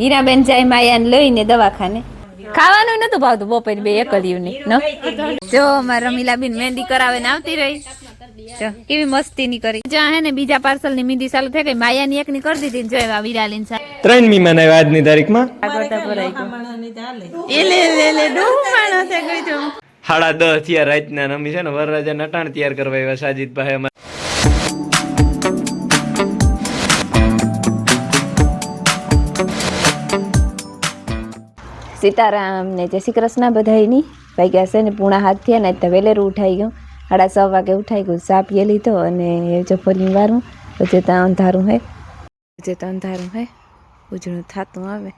હીરાબેન જાય માયાને લઈને દવાખાને. ખાવાનું નતું ભાવતું બપોરે બે એકલ્યું ની જો મારા રમીલાબેન મહેંદી કરાવે ને આવતી રહી. કેવી મસ્તી ની કરી. જ્યાં હે ને બીજા પાર્સલ ની મહેંદી ચાલુ થઈ ગઈ. માયાની એક ની કરી દીધી ને જો એવા વિરાલીન સાથે 3 મી મનાવ્યા આજની તારીખમાં. સાડા 10 થયા રાતના. રમી છે ને વરરાજા નટાણ તૈયાર કરવા આવ્યા સાજીદભાઈ. સીતારામ ને જય શ્રી કૃષ્ણ બધાયની. વાગ્યા છે ને 5:30 થયા ને તો વેલેરું ઉઠાઈ ગયું. 6:30 વાગે ઉઠાઈ ગયું. ચા પીએ લીધો અને જો ફરી વારું પછી ત્યાં અંધારું હે ઉજળું થતું આવે.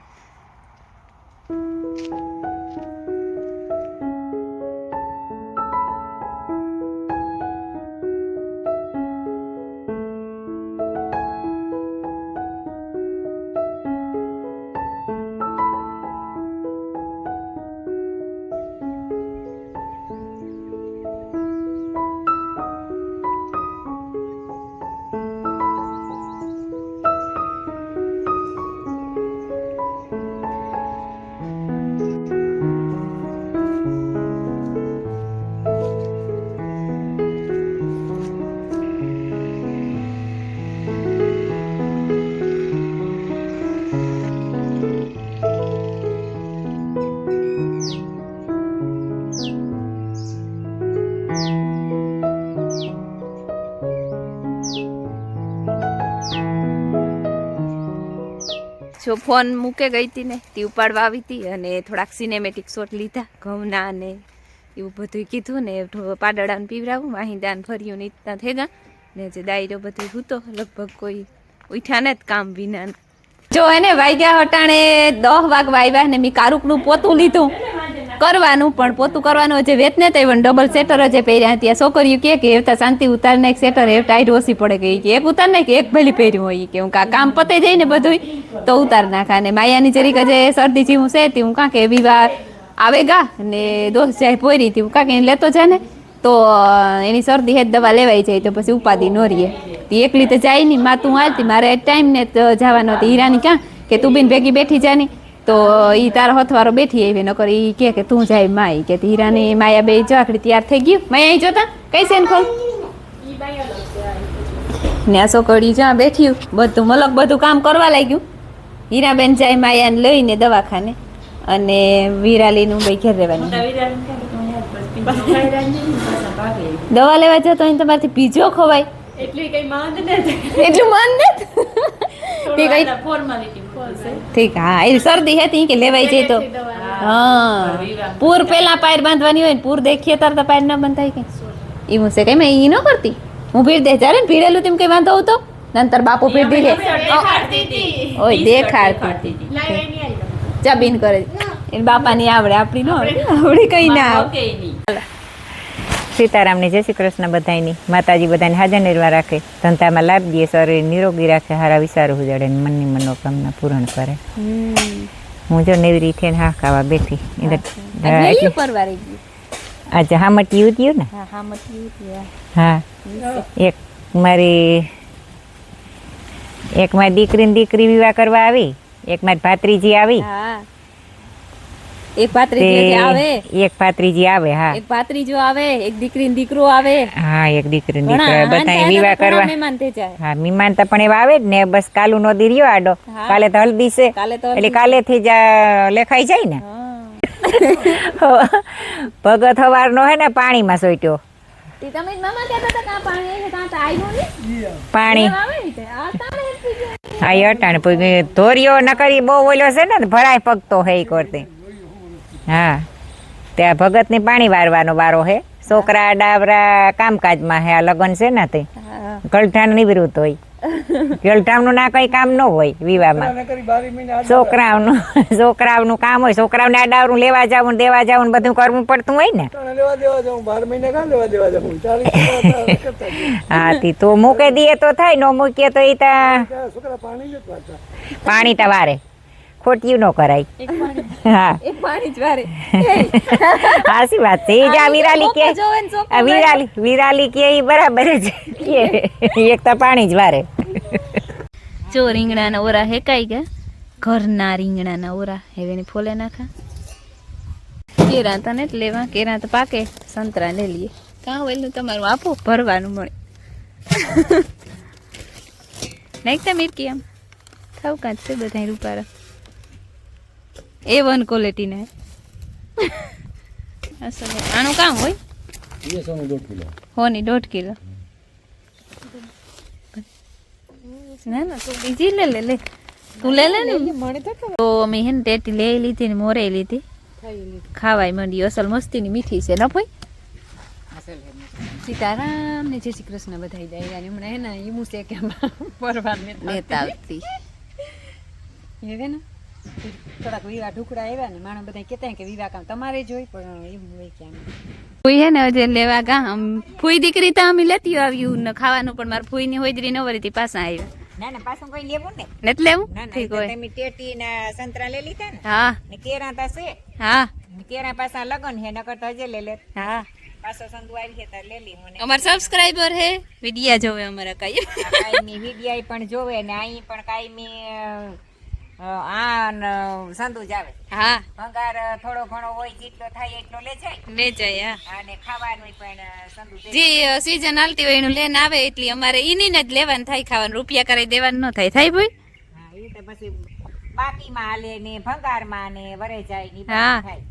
જો ફોન મૂકે ગઈ હતી ને તે ઉપાડવા આવી હતી અને થોડાક સિનેમેટિક શોટ લીધા ઘઉંના ને એવું બધું કીધું ને પાડડાને પીવરાવું વાહિંદાને ફર્યું ને ઇતના થઈ ગયા ને જે દાયરો બધું હૂતો લગભગ કોઈ ઉઠ્યા ને જ કામ વિના. જો એને વાગ્યા હટાણે 10 વાગવા આવ્યા ને મેં કારુકનું પોતું લીધું કરવાનું પણ પોતું કરવાનું જે વેત ને તે ડબલ સેટર જે પહેર્યા ત્યાં છોકરીઓ કે એવતા શાંતિ ઉતારને એક સેટર એ ટાઈટ ઓછી પડે ગઈ કે એક ઉતાર ને કે એક ભલી પહેર્યું હોય કે હું કામ પતે જાય ને બધું તો ઉતાર નાખા. ને માયાની જરીક જે શરદી જેવું છે તે હું કાં કે એવી વાર આવે ગા ને દોસ્ત જાય પોરી હતી હું કાં કે લેતો જાય ને તો એની શરદી હેત દવા લેવાઈ જાય તો પછી ઉપાધિ ન રહીએ. એકલી તો જાય નહીં માં તું હાલતી મારે ટાઈમ ને જવાનો હતી. હીરાની ક્યાં કે તું બિન ભેગી બેઠી જાય ને તો ઈ તારો હથવારો બેઠી આવી નકર ઈ કે તું જાય માય કે હીરાની માયા બે ચાકડી તૈયાર થઈ ગયું. માયા અહીં જોતા કઈ છે ખોલ ને આ છોકરી જ્યાં બેઠી બધું મલક બધું કામ કરવા લાગ્યું. હીરાબેન જાય માયાને લઈને દવાખાને અને વિરાલીનું બે ઘેર રહેવાની. દવા લેવા જતો અહીં તમારાથી પીજો ખવાય એટલું મન નથી. ઠીક હા એ શરદી હતી કે લેવાઈ જાય તો હા પૂર પેલા પાયર બાંધવાની હોય ને પૂર દેખીએ તાર તો પાયર ન બંધાય કે એવું છે કઈ મેં ઈ ન કરતી હું ભીડ દે ચાલે ને ભીડેલું તેમ કઈ વાંધો હતો નંતર બાપુ ભીડ દીધે ઓય દેખાડતી ચા બીન કરે એ બાપાની આવડે આપણી ન આવડે કઈ ના આવે. સીતારામની જય શ્રી કૃષ્ણ બધાની. માતાજી બધાને હાજર નિર્વાહ રાખે, ધંધામાં લાભ દે, શરીર નિરોગી રાખે, હારા વિચારો ઉજાડે ને મનની મનોકામના પૂરણ કરે. હું જો નેવરી થઈને હા ખાવા બેઠી. આજે હામટી ઉત્યું ને હા એક મારી દીકરી વિવાહ કરવા આવી, એક મારી ભાત્રીજી આવી, એક ભાત્રીજી આવે એક ભાત્રીજી આવે હા એક ભાત્રીજો આવે એક દીકરી ને દીકરો આવે હા એક દીકરી ને દીકરો બધા વિવાહ કરવા મહેમાન થઈ જાય. હા મહેમાન તો પણ એવા આવે જ ને. બસ કાલુ નો દી રહ્યો આડો, કાલે તો હલ્દી છે એટલે કાલે થી જ લેખાઈ જાય ને. ભગત હવાર નો હે ને પાણીમાં સોટ્યો પાણી હા અટાણે ધોરિયો ન કરી બહુ ઓલો છે ને ભરાય પગતો હે કરતી. હા ત્યાં ભગત ની પાણી વારવાનો વારો હે. છોકરા ડાબરા કામકાજમાં હે. આ લગ્ન છે ને તે ગલઠાણ નિવૃત્ત હોય. ગલઠાણનું ના કઈ કામ ન હોય વિવાહમાં. છોકરાઓનું કામ હોય. છોકરાઓને આ ડાવરું લેવા જવું દેવા જવું બધું કરવું પડતું હોય ને. હા તી તો મૂકે દઈએ તો થાય, ન મૂકીએ તો એ પાણી તો વારે ખોટિયું ન કરાય. હા સાચી વાત છે. એ જ આ વિરાલી કે એ બરાબર જ એક તો પાણી જ વારે. જો રીંગણાના ઓરા હેકાઈ ગયા, ઘરના રીંગણાના ઓરા હેવેની ફોલે નાખા કેરા તને જ લેવા કેરા તો પાકે સંતરા લઈ લઈએ કાં વેલું તમારું આપો ભરવાનું મળે નાખતા મિરકી આમ ખાવ કાં છે બધા રૂપારા A1 ક્વોલિટીના અસલ આનું કામ હોય હોની 1.5 કિલો ના ના તું બીજી લે તું લે ને તો અમે હે ને ટેટી લઈ લીધી ને મોરે લીધી ખાવાય મંડી અસલ મસ્તીની મીઠી છે ન ભાઈ સીતારામ ને જય શ્રી કૃષ્ણ બધાઈ જાય હમણાં હે ને ઈમુ છે કે પરવાર લેતા આવતી હે ને થોડાક વિવાહ ઢુકડા આવ્યા ને માણસ બધા કહેતા કે વિવાહ કામ તમારે જોઈ પણ એવું હોય કે ફૂઈ હે ને જે લેવા ગા ફૂઈ દીકરી તો અમે લેતી આવ્યું ને ખાવાનું પણ મારા ફૂઈ ની હોજરી ન વરીતી પાછા આવ્યા ના ના પાછું કોઈ લેવું ને નથી લેવું ના ઠીક ના હોય તમે ટેટી ના સંતરા લઈ લીધા ને હા ને કેરા તા છે હા કેરા પાછા લગન હે નકર તો હજે લે લે હા પાછો સંધુ આવી છે તાર લે લી મને અમાર સબસ્ક્રાઇબર હે વિડિયા જોવે અમારા કાઈ કાયમી વિડિયા પણ જોવે ને અહીં પણ કાયમી સંધુ જ આવે હા ભંગાર થોડો ઘણો હોય જેટલો થાય એટલો લે જાય લે જાય હા અને ખાવાનું પણ સંધુ દે જે સીઝન હાલતી હોય એનું લઈને આવે એટલે અમારે ઈની ને જ લેવાનું થાય ખાવાનું રૂપિયા કરાઈ દેવાનું ન થાય થાય ભાઈ હા એ તો પછી બાકીમાં હાલે ને ભંગારમાં ને વરે જાય ની હા થાય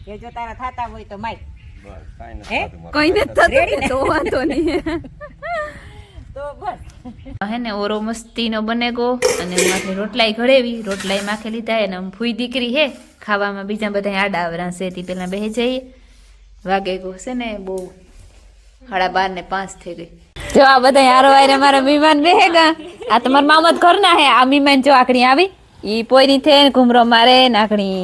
એ જો તારા થાતા હોય તો માઈ હે કોઈ નથી તો વાંધો નહીં તો બસ હે ને ઓરો મસ્તીનો બને ગો અને માથે રોટલાઈ ઘડેવી રોટલાઈ માખે લીધા એને આમ ફૂઈ દીકરી હે ખાવામાં બીજા બધા આડા આવરા છે તે પેલા બેહી જઈએ વાગે ગો છે ને બહુ 12:30 ને 5 થઈ ગઈ જો આ બધા હારો વાયરે મારા મહેમાન બેહેગા આ તમારા મામદ ઘરના હે આ મહેમાન જો આકડી આવી ઈ પોયરી થે ઘુમરો મારે નાકડી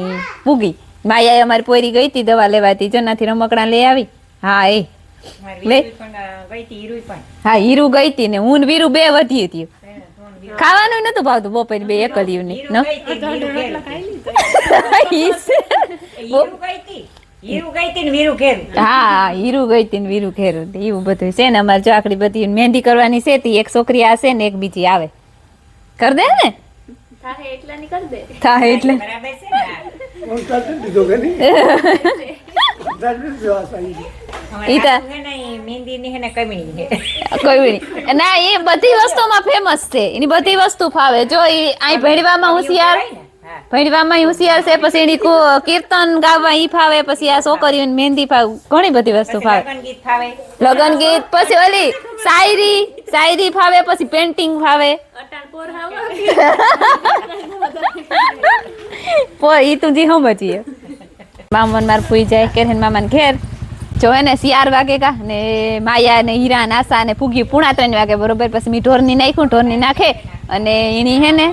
પૂગી માયા અમારી પોયરી ગઈ તી દવા લેવાતી જનાથી રમકડા લઈ આવી હા એ લે હા હીરુ ગઈ તી ને હું વીરુ બે વધી હતી ખાવાનું નતું ભાવતું બપોર બે એકલ્યું ની હા હીરુ ગઈ તી ને વીરુ ઘેરું એવું બધું છે ને અમારે ચાકડી બધી મહેંદી કરવાની છે તી એક છોકરી આવશે ને એક બીજી આવે કર દે ને થાય એટલે ના એ બધી વસ્તુમાં ફેમસ છે એની બધી વસ્તુ ફાવે જો એ અહીં ભણવામાં હોશિયાર છે પછી એની કીર્તન ગાવા ઈ ફાવે પછી આ છોકરીઓની મહેંદી ફાવે ઘણી બધી વસ્તુ ફાવે લગન ગીત પછી ઓલી શાયરી ફાવે પછી પેન્ટિંગ ફાવે ઈ તું જી સમજીએ મામન માર ફૂઈ જાય કે મામાને ઘેર જો હે ને 4 વાગે કા ને માયા ને હીરા નાસા ને ફૂગી 3:30 વાગે બરોબર પછી મી ઢોરની નાખ્યું ઢોરની નાખે અને એની હે ને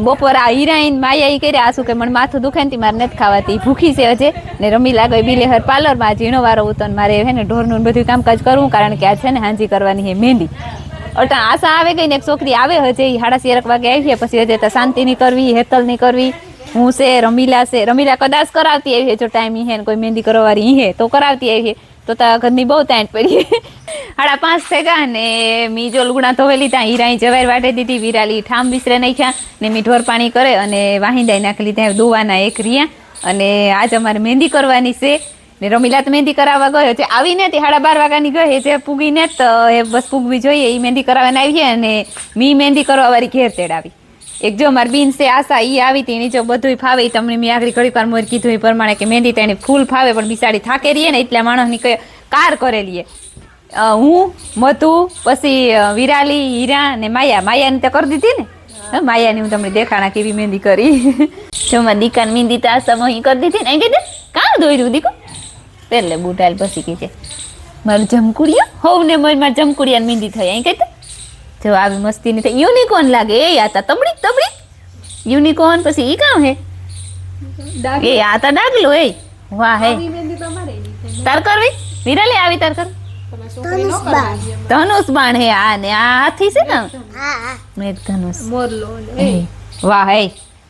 બપોર આ હીરાઈન માયા ઈ કર્યા આસુ કે મને માથું દુખે ને મારે નથી ખાવાતી ભૂખી છે હજે ને રમી લાગે બિલેહર પાર્લરમાં ઝીણો વારો ઉતો ને મારે હે ને ઢોરનું બધું કામકાજ કરવું કારણ કે આ છે ને હાંજી કરવાની હે મહેંદી અટા આશા આવે ગઈ ને એક છોકરી આવે હજે 7:30 વાગે આવી છે પછી હજે તો શાંતિની કરવી હેતલની કરવી હું છે રમીલા કદાચ કરાવતી આવી છે જો ટાઈમ હે ને કોઈ મહેંદી કરવાવાળી હે તો કરાવતી આવી છે તો તા ઘરની બહુ તાંટ પડી 5:30 થઈ ગયા ને મી જો લુગડા ધોવેલી ત્યાં હીરાઈ જવાઈ વાટે દીધી વિરાલી ઠામ વિસરે નાખ્યા ને મી ઢોર પાણી કરે અને વાહિંદાઈ નાખેલી ત્યાં દોવાના એક રિયા અને આજ અમારે મહેંદી કરવાની છે ને રમીલા તો મહેંદી કરાવવા ગયો છે આવીને તે 12:30 વાગ્યાની ગઈ જે પૂગીને તો એ બસ પૂગવી જોઈએ એ મહેંદી કરાવવાને આવી છે અને મી મહેંદી કરવાવાળી ઘેર તેડાવી એક જો મારી બીન છે આશા ઈ આવી હતી એની જો બધું ફાવે તમને મેં આગળ ઘડી વાર મોર કીધું એ પ્રમાણે કે મહેંદી તેને ફૂલ ફાવે પણ બિસાડી થાકે રહીએ ને એટલા માણસની કાર કરેલી હું મધુ પછી વિરાલી હીરા ને માયાની તો કરી દીધી ને માયાની હું તમને દેખાણા કેવી મહેંદી કરી જો મારી દીકાને મહેંદી તો આશા અહીં કરી દીધી ને અહીં કીધું કાં દોર્યું દીકો એટલે બુટાલ પછી કીધે મારું જમકુડિયા હોવ ને મારી જમકુડિયાની મહેંદી થઈ અહીં કીધું જો આવી મસ્તી ની થઈ યુનિકોર્ન લાગે એ આતા તબડી યુનિકોર્ન પછી ઈ કામ હે એ આતા ડાગલો એ વાહ હે તાર કરવી વિરાલી આવી તાર કર ધનુષ બાણ હે આ ને આ હાથી છે ને મેઘ ધનુષ મોરલો વાહ હે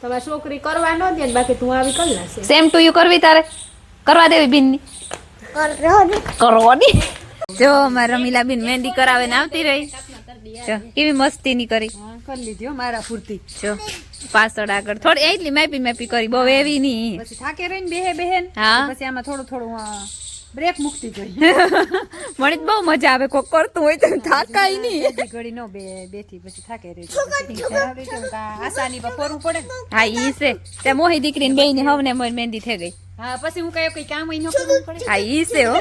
તમારી છોકરી કરવા ન દે બાકી તું આવી કર નાખશે સેમ ટુ યુ કરવી તારે કરવા દેવી બિન ની કરવાની જો મારા રમીલા બેન મહેંદી કરાવે ને આવતી રહી કેવી મસ્તી ની કરી કરી લીધી હો મારા પૂરતી. જો પાછળ આગળ થોડી એટલી મેપી કરી, બહુ એવી નહીં. પછી થાકે રહીને બેહે હા. પછી આમાં થોડું બ્રેક મૂકતી જોઈએ. મને તો બહુ મજા આવે, કોક કરતું હોય તો થાકાય નહીં. બધી ઘડી નો બેઠી પછી થાકે રહી આસાની પર ફોરવું પડે ને. હા ઈ છે તે મોહી દીકરીને બેયને હવને મોર મહેંદી થઈ ગઈ. હા પછી હું કઈ કામ ય ન કરવું પડે. હા ઈ છે હો.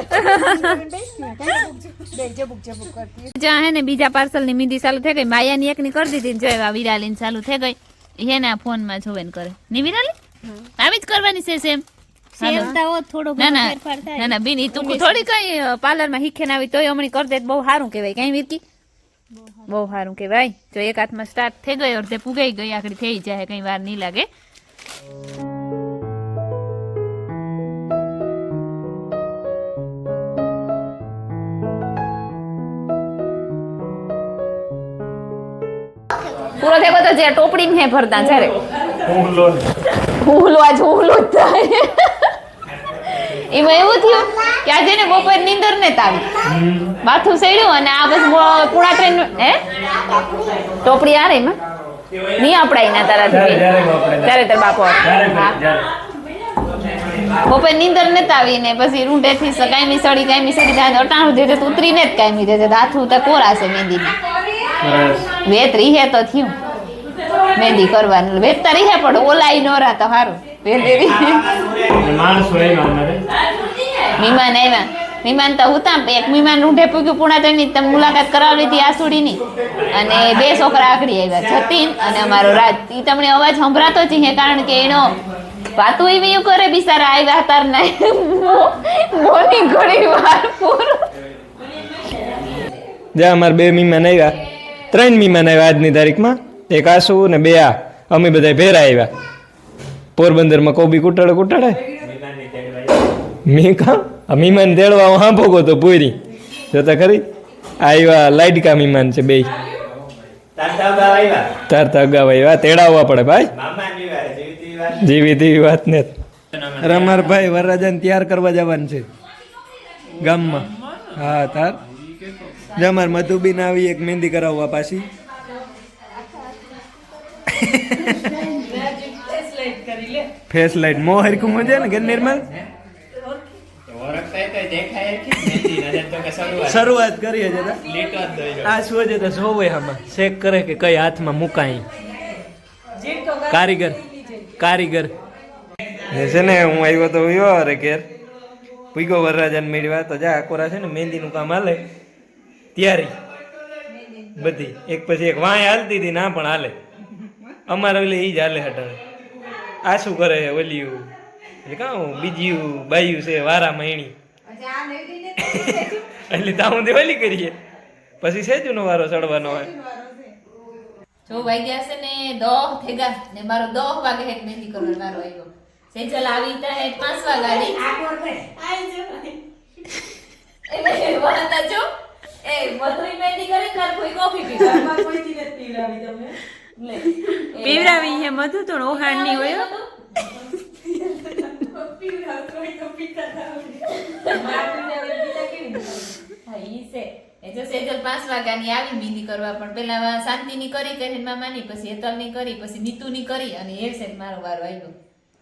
જબુક કરતી. જ્યાં હે ને બીજા પાર્સલ ની મીંદી ચાલુ થઈ ગઈ, માયાની એક ની કરી દીધી ને જો એવા વિરાલીન ચાલુ થઈ ગઈ. હે ને ફોન માં જોવે ને કરે ની વિરાલી આવી જ કરવાની છે સેમ. ના ના બેન ઈ તું થોડી કઈ પાર્લર માં શીખે ને આવી તોય હમણાં કરી દે બહુ સારું કેવાય. કઈ વીરકી બહુ સારું કેવાય. જો એક હાથમાં સ્ટાર્ટ થઈ ગયો અડધે પુગાઈ ગઈ, આખડી થઈ જાય, કઈ વાર નહીં લાગે. પૂરો થયો તો જે ટોપડી ને ભરતા જ્યારે હુલો આજ હુલો જ થાય. એમાં એવું થયું કે આજે ને બપોર નીંદર ને તાવી માથું સડ્યું અને આ બસ પૂણા ટ્રેન હે ટોપડી આ રહી માં નહીં આપડાય ના તારાથી ત્યારે તાર બાપો બપોર નીંદર ને તાવી ને પછી રૂંઢે થી કાયમી સડી થાય અટાણું દે તો ઉતરીને જ કાયમી દે હાથું તો કોરા છે મહેંદી વેત રીહે તો થયું મહેંદી કરવાનું વેચતા રીહે પણ ઓલાઈ નો રા તો સારું મહેમાન આવ્યા. મહેમાન તો હુતા એક મહેમાન રૂંઢે પૂગ્યું પૂણા ત્રણની તમે મુલાકાત કરાવી હતી આસુડીની અને 2 છોકરા આગળ આવ્યા જતીન અને અમારો રાજ. ઈ તમને અવાજ સંભળાતો જ છે કારણ કે એનો વાતું એવી કરે બિચારા આવ્યા તાર ના મોની ઘણી વાર પૂરું. જ્યાં અમારે 2 મહેમાન આવ્યા, 3 મહેમાન આવ્યા આજની તારીખમાં, એક આસુ ને 2 આ અમે બધા ભેરા આવ્યા. પોરબંદરમાં કોબી કુટાડે મેં કા મહેમાન તેડવા હું હા ભોગો તો પૂરી જોતા ખરી. આવ્યા લાઈડકા મહેમાન છે 2 તારતા અગાઉ આવ્યા, તેડાવવા પડે ભાઈ, જેવી તેવી વાત ને. રમારભાઈ વરરાજાને તૈયાર કરવા જવાનું છે ગામમાં. હા તાર જમાર મધુબીન આવી એક મહેંદી કરાવવા પાછી. ફેસ લાઈટ મોહર કુમો છે ને કે નિર્મલ શરૂઆત કરીએ છે આ શું છે તો જોવે આમાં ચેક કરે કે કઈ હાથમાં મુકાય. કારીગર છે ને હું આવ્યો તો અરે ઘેર પીગો વરરાજાને મેળવ્યા તો જા કોરા છે ને મહેંદીનું કામ હાલે તૈયારી બધી એક પછી એક વાંય હાલતી હતી ના પણ હાલે અમારે ઓલે ઈ જ હાલે હટાવે. આ શું કરે ઓલિયું એટલે કાં બીજું બાયું છે વારા મહિણી એટલે તાવું દેવાલી કરીએ પછી સેજુ નો વારો ચડવાનો હોય. જો વાગ્યા છે ને 10 થઈ ગયા ને મારો 10 વાગે હેક મહેંદી કરવાનો વારો આવ્યો. સેજલ આવી તા હે 5 વાગે એ વાતા જો એ મધુરી મહેંદી કરી કર કોઈ કોફી પીવા માં કોઈ દી નથી પીવરાવી તમે લે પીવરાવી હે મધુ તો ઓહાણ ની હોય પીવરાવ કોઈ તો પીતા ના હા ઈ છે એ જો સેજલ 5 વાગ્યાની આવી મહેંદી કરવા પણ પેલા શાંતિની કરી કરીને મામાની પછી હેતલની કરી પછી નીતુની કરી અને એ છે મારો વારો આવ્યો.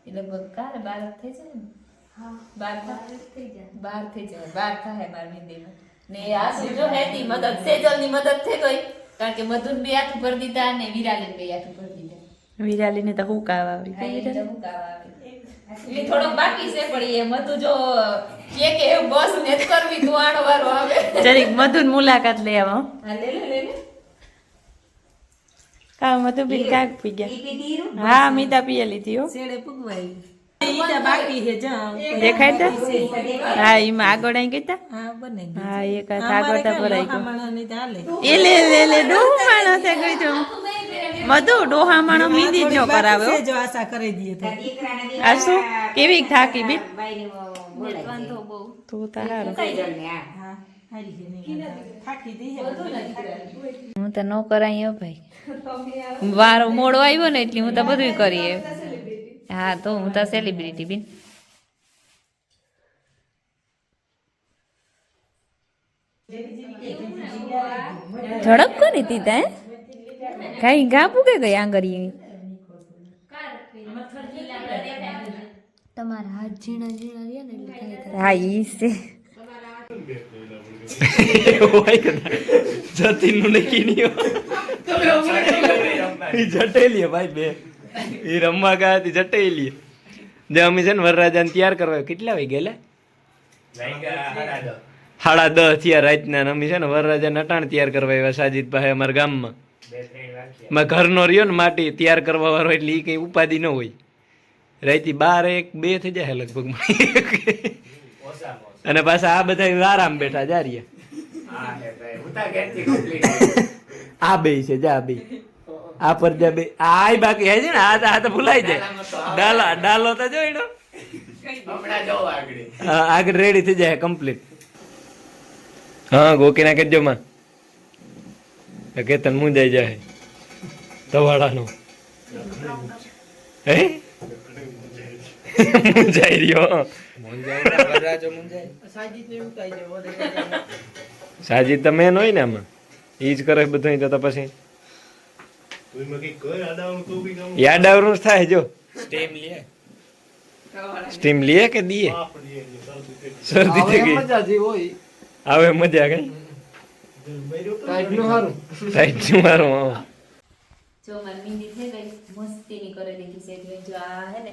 એ લગભગ કાલે 12 થઈ જાય ને. હા 12 થઈ જાય 12 થાય માર મહેંદીમાં ને આ સુજો હેતી મદદ સેજલની મદદ થઈ ગઈ કારણ કે મધુન 2 હાથ ઉપર દીધા અને વિરાલીને 2 હાથ ઉપર દીધા. વિરાલીને તો હુકાવ આવી એટલે થોડોક બાકી છે પણ એ મધુ જો કે બસ ને જ કરવી તું આનો વારો આવે જરીક મધુન મુલાકાત લઈ આવો. હા લે કા મધુ બી કાક પી ગયા. હા મીતા પીએ લીધી હો સેડે પુગવાઈ ઈટા બાકી હે જા દેખાય તા. હા ઈમાં આગળ આઈ ગઈ તા. હા બને હા એક આગળ તા ભરાઈ ગયો માણસની તાલે એ લે ડોહા માણસ છે ગઈ તો મધુ ડોહા માણસ મીંદી જ ન કરાવે હો જો આશા કરી દીએ તો આ શું કેવી થાકી બી વાંધો બહુ તું તારો હા હું તો ન કરાય ભાઈ વારો મોડો આવ્યો ને એટલે હું તો બધું કરીએ. હા તો હું તો સેલિબ્રિટી બિન ઝડપ કરી દીધા કાંઈ ઘા પૂગે ગઈ આંગળી તમારા હાથ ઝીણા ઝીણા રહ્યા ને એટલે કાંઈ થાય. હા ઈ છે જતીનનું નક્કી નહીં જટેલીએ ભાઈ બે એ રમવા ગયા હતી જટેલીએ જે અમે છે ને વરરાજાને તૈયાર કરવા કેટલા વાગે ગયેલા 10:30 થયા રાતના ને અમે છે ને વરરાજાને અટાણ તૈયાર કરવા આવ્યા સાજીદ પાસે અમારા ગામમાં ઘરનો રહ્યો ને માટી તૈયાર કરવા વાળો એટલે એ કઈ ઉપાધિ ન હોય રાતી 12 1 2 થઈ જાય લગભગ અને પાછા આ બધા આરામ બેઠા જા રહ્યા આ બે છે જા બે આ પર જા બે આ બાકી હે છે ને આ તો ભૂલાઈ જાય ડાલો તો જોઈ નો આગળ રેડી થઈ જાય કમ્પ્લીટ હા ગોકીના કેજો માં કેતન મુંજાઈ જાય તવાડાનો હે મુંજાઈ રહ્યો સાજીદ તો મેન હોય ને આમાં ઈ જ કરે બધું તો પછી યાદ આવરું થાય જો સ્ટીમ લે કે દીએ શરદી થઈ ગઈ આવે મજા કઈ ટાઈટ નું હારું જો મારી મીંદી થઈ ગઈ મસ્તીની કરી દીધી છે એટલે જો આ હે ને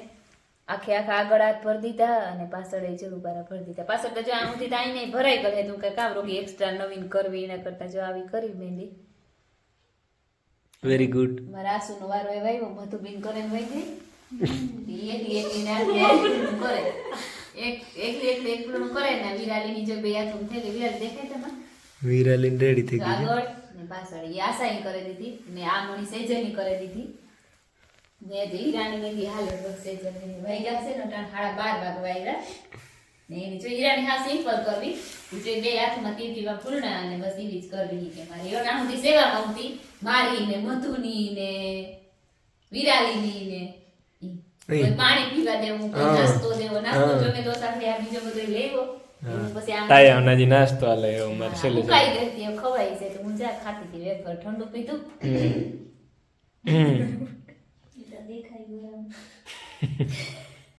આખે આખા આગળ હાથ ભરી દીધા અને પાછળ એ જરૂર બારા ભરી દીધા પાછળ તો જો આમથી તો આઈને ભરાઈ ગઈ તું કઈ કામ રોકી એક્સ્ટ્રા નવીન કરવી એના કરતા જો આવી કરી મહેંદી વેરી ગુડ મારા આસુનો વારો એ વાવ્યો મધુબીન કરે ને વહી ગઈ એકલી કરે એકલું કરે ને વિરાલીની જો બે હાથ થઈ ગઈ વિરાલી દેખાય તમે વિરાલીન રેડી થઈ ગઈ આગળ ને પાછળ એ આશાઈ કરી દીધી ને આ મણી સેજની કરી દીધી ને જે હીરાની મેંદી હાલે બસ સેજની વહી ગયા છે ને 12:30 વાગે વાગ્યા ને એની જો હીરાની હા સિમ્પલ કરવી જે બે હાથમાં તીતીવા પૂર્ણા અને બસ એવી જ કરવી કે મારી યોનામથી સેવા કરતી મારી ને મધુની ને વિરાલીની ને પાણી પીવા દેવું નાસ્તો દેવો નાસ્તો જમે તો સાથે આ બીજો બધો લેવો પછી આમ તાયા નાજી નાસ્તો આલે એવું માર છેલ્લે ખાઈ ગઈ હતી ખવાઈ છે તો હું જા ખાતી હતી વેફર ઠંડુ પીધું દેખાઈ ગયું